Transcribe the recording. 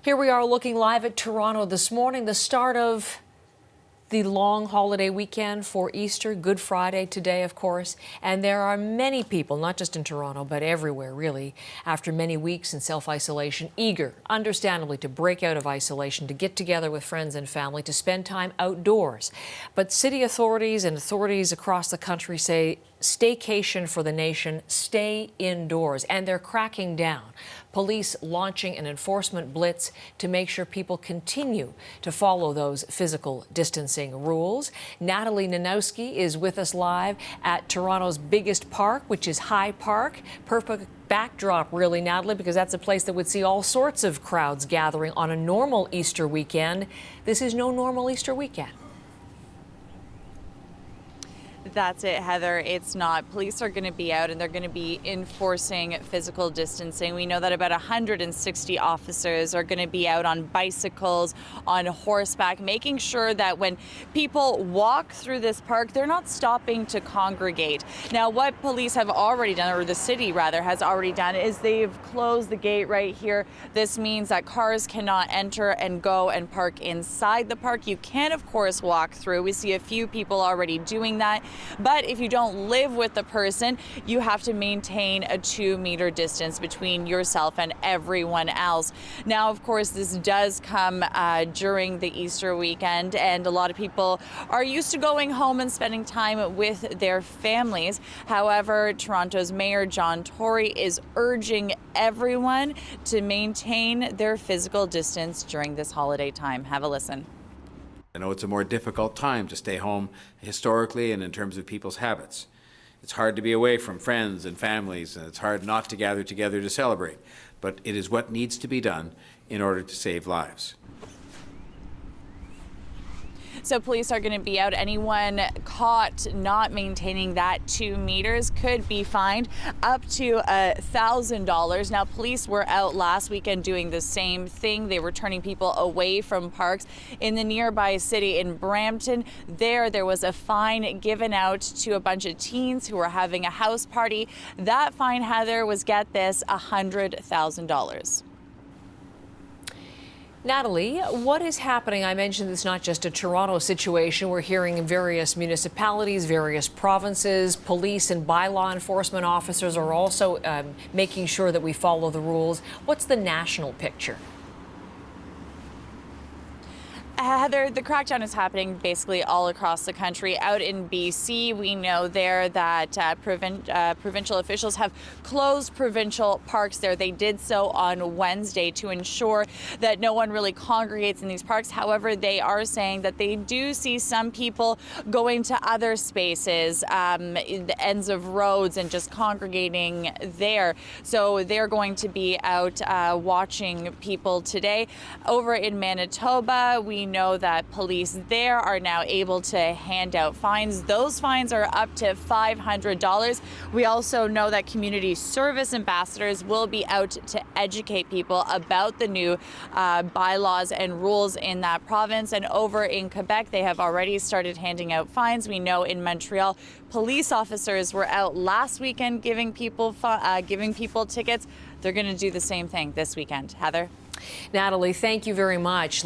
Here we are looking live at Toronto this morning, the start of the long holiday weekend for Easter, Good Friday today, of course. And there are many people, not just in Toronto, but everywhere, really, after many weeks in self-isolation, eager, understandably, to break out of isolation, to get together with friends and family, to spend time outdoors. But city authorities and authorities across the country say, staycation for the nation, stay indoors, and they're cracking down. Police launching an enforcement blitz to make sure people continue to follow those physical distancing rules. Natalie Nanowski is with us live at Toronto's biggest park, which is High Park. Perfect backdrop, really, Natalie, because that's a place that would see all sorts of crowds gathering on a normal Easter weekend. This is no normal Easter weekend. That's it, Heather. It's not. Police are going to be out and they're going to be enforcing physical distancing. We know that about 160 officers are going to be out on bicycles, on horseback, making sure that when people walk through this park, they're not stopping to congregate. Now, what police have already done, or the city rather has already done, is they've closed the gate right here. This means that cars cannot enter and go and park inside the park. You can, of course, walk through. We see a few people already doing that. But if you don't live with the person, you have to maintain a 2-meter distance between yourself and everyone else. Now, of course, this does come during the Easter weekend, and a lot of people are used to going home and spending time with their families. However, Toronto's Mayor John Tory is urging everyone to maintain their physical distance during this holiday time. Have a listen. I know it's a more difficult time to stay home historically and in terms of people's habits. It's hard to be away from friends and families, and it's hard not to gather together to celebrate. But it is what needs to be done in order to save lives. So police are going to be out. Anyone caught not maintaining that 2 meters could be fined up to $1,000. Now, police were out last weekend doing the same thing. They were turning people away from parks in the nearby city in Brampton. There was a fine given out to a bunch of teens who were having a house party. That fine, Heather, was, get this, $100,000. Natalie, what is happening? I mentioned it's not just a Toronto situation. We're hearing in various municipalities, various provinces, police and bylaw enforcement officers are also making sure that we follow the rules. What's the national picture? Heather, the crackdown is happening basically all across the country. Out in BC, we know there that provincial officials have closed provincial parks there. They did so on Wednesday to ensure that no one really congregates in these parks. However, they are saying that they do see some people going to other spaces, in the ends of roads, and just congregating there. So they're going to be out watching people today. Over in Manitoba, we know that police there are now able to hand out fines. Those fines are up to $500. We also know that community service ambassadors will be out to educate people about the new bylaws and rules in that province. And over in Quebec, they have already started handing out fines. We know in Montreal, police officers were out last weekend giving people tickets. They're going to do the same thing this weekend. Heather? Natalie, thank you very much.